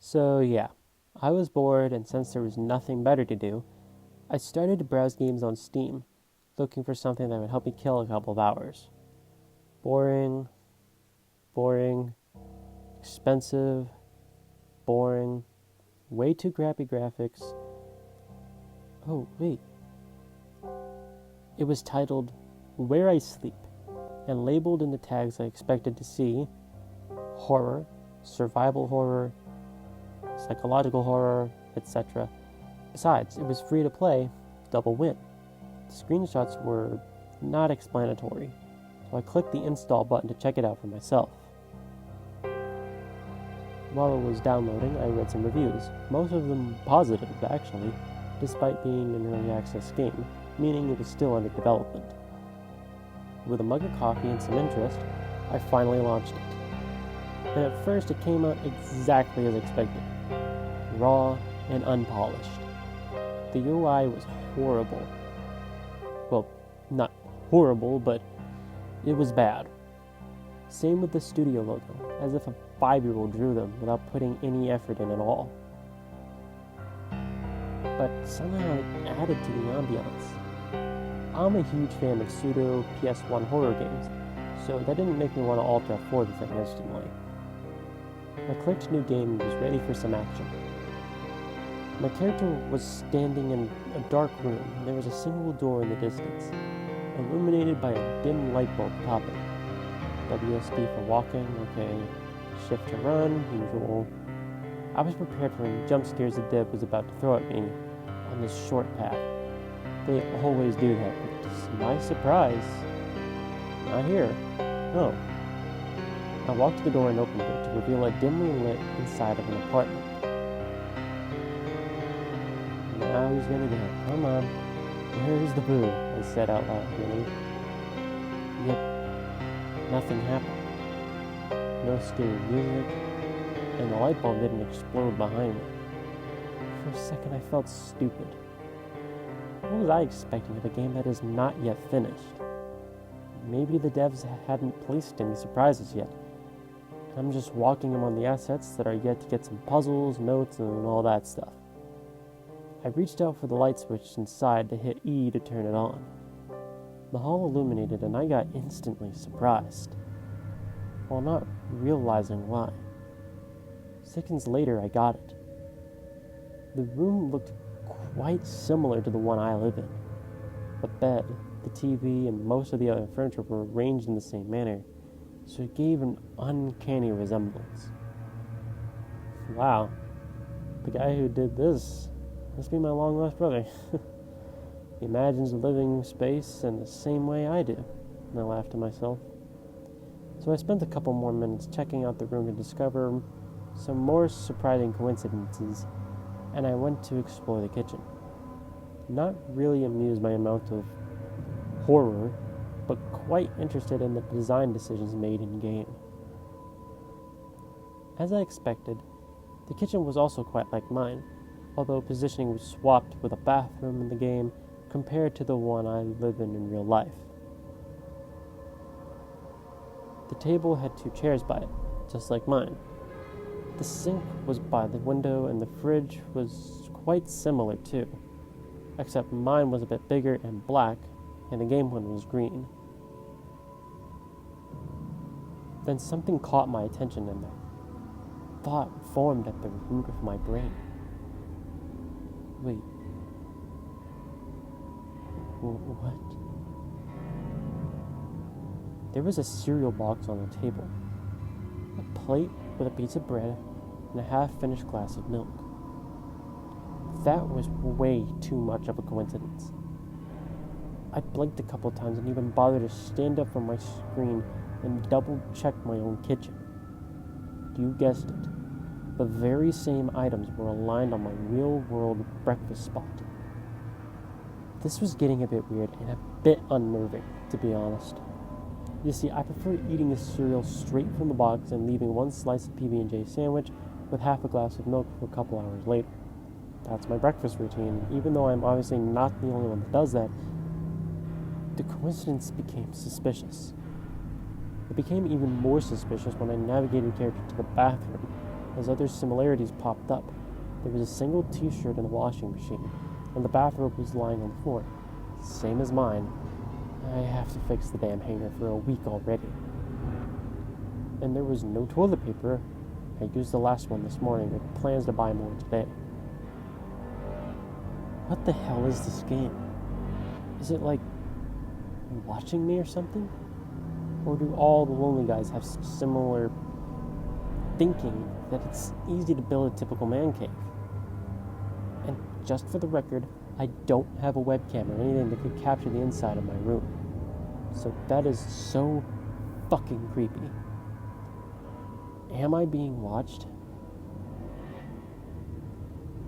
So yeah, I was bored, and since there was nothing better to do, I started to browse games on Steam, looking for something that would help me kill a couple of hours. Boring, boring, expensive, boring, way too crappy graphics. Oh, wait. It was titled Where I Sleep, and labeled in the tags I expected to see horror, survival horror, psychological horror, etc. Besides, it was free to play, double win. The screenshots were not explanatory, so I clicked the install button to check it out for myself. While it was downloading, I read some reviews, most of them positive, actually, despite being an early access game, meaning it was still under development. With a mug of coffee and some interest, I finally launched it. And at first it came out exactly as expected, raw and unpolished. The UI was horrible. Well, not horrible, but it was bad. Same with the studio logo, as if a 5-year-old drew them without putting any effort in at all. But somehow it added to the ambiance. I'm a huge fan of pseudo PS1 horror games, so that didn't make me want to Alt F4 the thing instantly. I clicked new game and was ready for some action. My character was standing in a dark room, and there was a single door in the distance, illuminated by a dim light bulb topping. WSD for walking, okay. Shift to run, usual. I was prepared for any jump scares the dev was about to throw at me on this short path. They always do that, but to my surprise, not here. No. I walked to the door and opened it to reveal a dimly lit inside of an apartment. Now he's gonna go. Come on. Where's the boo? I said out loud, really. Yet, nothing happened. No scary music, and the light bulb didn't explode behind me. For a second, I felt stupid. What was I expecting of a game that is not yet finished? Maybe the devs hadn't placed any surprises yet. I'm just walking among the assets that are yet to get some puzzles, notes, and all that stuff. I reached out for the light switch inside to hit E to turn it on. The hall illuminated and I got instantly surprised, while not realizing why. Seconds later, I got it. The room looked quite similar to the one I live in. The bed, the TV, and most of the other furniture were arranged in the same manner, so it gave an uncanny resemblance. Wow, the guy who did this must be my long-lost brother. He imagines the living space in the same way I do, and I laughed to myself. So I spent a couple more minutes checking out the room to discover some more surprising coincidences, and I went to explore the kitchen. Not really amused by the amount of horror, but quite interested in the design decisions made in-game. As I expected, the kitchen was also quite like mine, although positioning was swapped with a bathroom in the game compared to the one I live in real life. The table had 2 chairs by it, just like mine. The sink was by the window and the fridge was quite similar too, except mine was a bit bigger and black, and the game one was green. Then something caught my attention and a thought formed at the root of my brain. Wait. What? There was a cereal box on the table, a plate with a piece of bread, and a half-finished glass of milk. That was way too much of a coincidence. I blinked a couple times and even bothered to stand up from my screen and double-check my own kitchen. You guessed it. The very same items were aligned on my real-world breakfast spot. This was getting a bit weird and a bit unnerving, to be honest. You see, I prefer eating a cereal straight from the box and leaving one slice of PB&J sandwich with half a glass of milk for a couple hours later. That's my breakfast routine. Even though I'm obviously not the only one that does that, the coincidence became suspicious. It became even more suspicious when I navigated the character to the bathroom, as other similarities popped up. There was a single t-shirt in the washing machine, and the bathrobe was lying on the floor. Same as mine. I have to fix the damn hanger for a week already. And there was no toilet paper. I used the last one this morning with plans to buy more today. What the hell is this game? Is it like watching me or something? Or do all the lonely guys have such similar thinking that it's easy to build a typical man cave? And just for the record, I don't have a webcam or anything that could capture the inside of my room. So that is so fucking creepy. Am I being watched?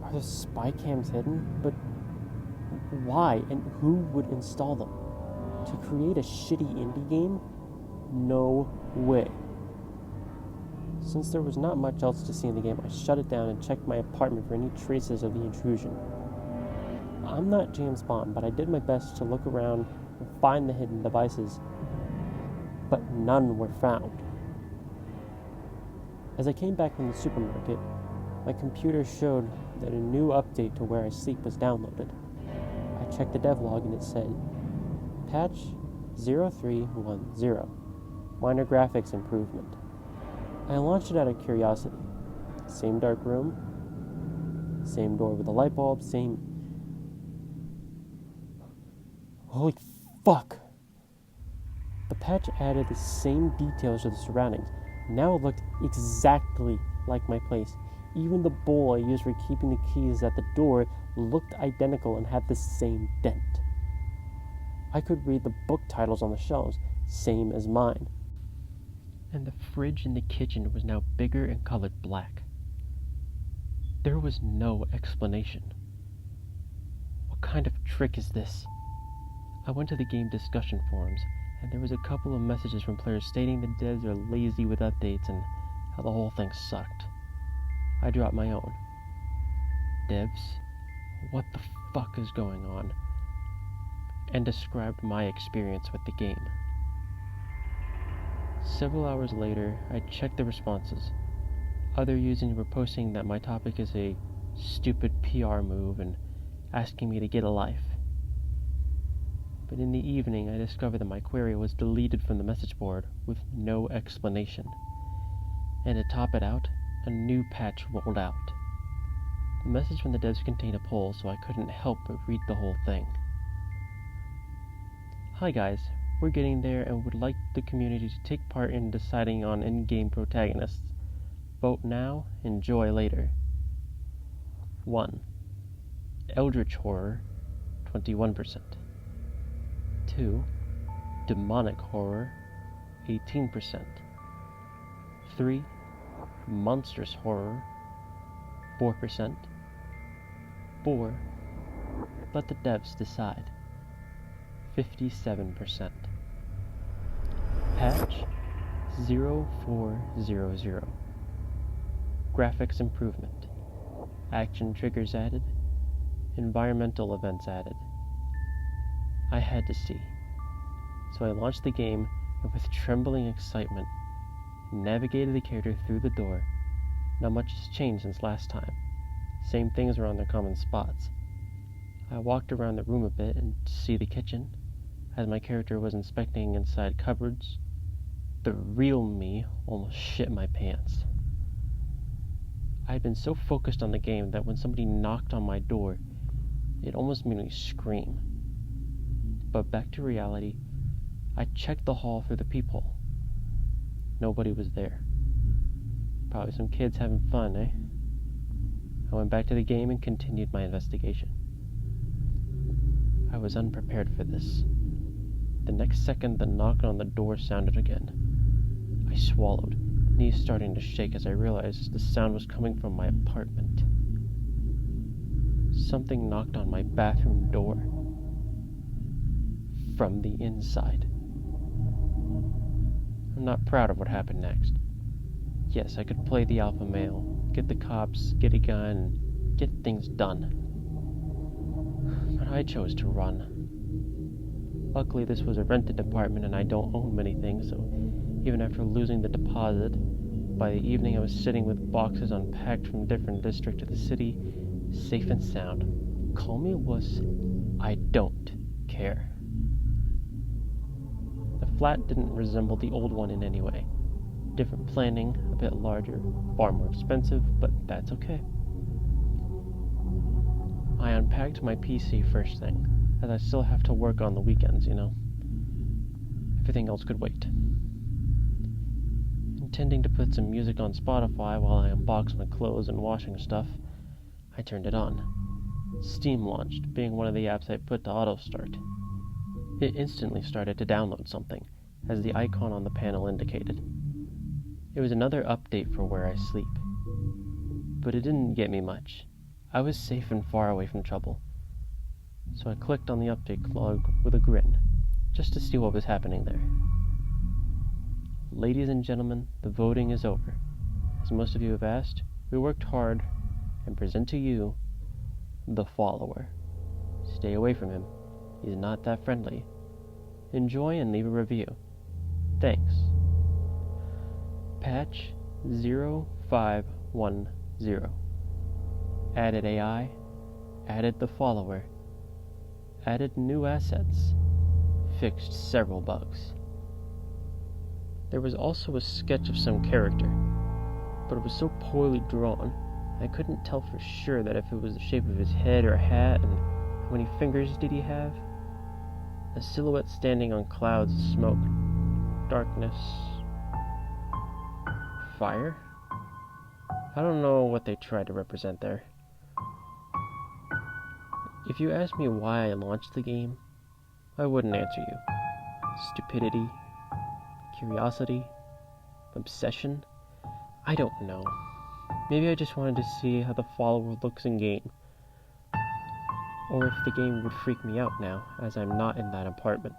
Are the spy cams hidden? But why and who would install them? To create a shitty indie game? No way. Since there was not much else to see in the game, I shut it down and checked my apartment for any traces of the intrusion. I'm not James Bond, but I did my best to look around and find the hidden devices, but none were found. As I came back from the supermarket, my computer showed that a new update to Where I Sleep was downloaded. I checked the devlog and it said, Patch 0310, minor graphics improvement. I launched it out of curiosity. Same dark room, same door with a light bulb, same... Holy fuck! The patch added the same details to the surroundings. Now it looked exactly like my place. Even the bowl I used for keeping the keys at the door looked identical and had the same dent. I could read the book titles on the shelves, same as mine. And the fridge in the kitchen was now bigger and colored black. There was no explanation. What kind of trick is this? I went to the game discussion forums, and there was a couple of messages from players stating the devs are lazy with updates and how the whole thing sucked. I dropped my own. Devs, what the fuck is going on? And described my experience with the game. Several hours later, I checked the responses. Other users were posting that my topic is a stupid PR move and asking me to get a life. But in the evening, I discovered that my query was deleted from the message board with no explanation. And to top it out, a new patch rolled out. The message from the devs contained a poll, so I couldn't help but read the whole thing. Hi guys, we're getting there and would like the community to take part in deciding on in-game protagonists. Vote now, enjoy later. 1. Eldritch Horror, 21%. 2. Demonic Horror, 18%. 3. Monstrous Horror, 4%. 4. Let the devs decide, 57%. Patch 0400. Graphics improvement. Action triggers added. Environmental events added. I had to see. So I launched the game and with trembling excitement, navigated the character through the door. Not much has changed since last time. Same things are on their common spots. I walked around the room a bit and to see the kitchen. As my character was inspecting inside cupboards, the real me almost shit my pants. I had been so focused on the game that when somebody knocked on my door, it almost made me scream. But back to reality, I checked the hall through the peephole. Nobody was there. Probably some kids having fun, eh? I went back to the game and continued my investigation. I was unprepared for this. The next second, the knock on the door sounded again. I swallowed, knees starting to shake as I realized the sound was coming from my apartment. Something knocked on my bathroom door. From the inside. I'm not proud of what happened next. Yes, I could play the alpha male, get the cops, get a gun, and get things done. But I chose to run. Luckily, this was a rented apartment and I don't own many things, so even after losing the deposit, By the evening, I was sitting with boxes unpacked from different districts of the city, safe and sound. Call me a wuss, I don't care. The flat didn't resemble the old one in any way. Different planning, a bit larger, far more expensive, but that's okay. I unpacked my PC first thing, as I still have to work on the weekends, you know. Everything else could wait. Intending to put some music on Spotify while I unboxed my clothes and washing stuff, I turned it on. Steam launched, being one of the apps I put to auto-start. It instantly started to download something, as the icon on the panel indicated. It was another update for where I sleep. But it didn't get me much. I was safe and far away from trouble. So I clicked on the update log with a grin, just to see what was happening there. Ladies and gentlemen, the voting is over. As most of you have asked, we worked hard and present to you the follower. Stay away from him. He's not that friendly. Enjoy and leave a review. Thanks. Patch 0510. Added AI, added the follower, added new assets, fixed several bugs. There was also a sketch of some character, but it was so poorly drawn, I couldn't tell for sure that if it was the shape of his head or hat, and how many fingers did he have? A silhouette standing on clouds of smoke, darkness, fire? I don't know what they tried to represent there. If you asked me why I launched the game, I wouldn't answer you. Stupidity? Curiosity? Obsession? I don't know. Maybe I just wanted to see how the follower looks in game. Or if the game would freak me out now, as I'm not in that apartment.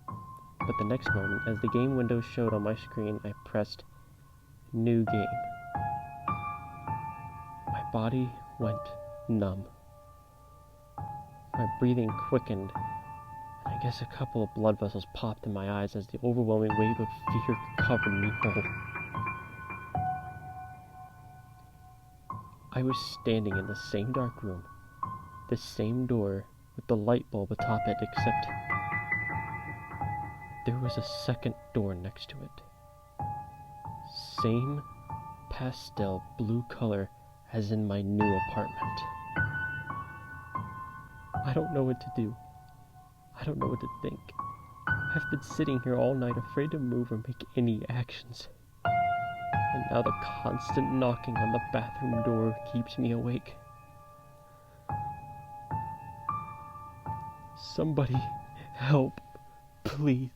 But the next moment, as the game window showed on my screen, I pressed New Game. My body went numb. My breathing quickened, and I guess a couple of blood vessels popped in my eyes as the overwhelming wave of fear covered me whole. I was standing in the same dark room, the same door with the light bulb atop it, except there was a second door next to it. Same pastel blue color as in my new apartment. I don't know what to do. I don't know what to think. I've been sitting here all night afraid to move or make any actions. And now the constant knocking on the bathroom door keeps me awake. Somebody help, please.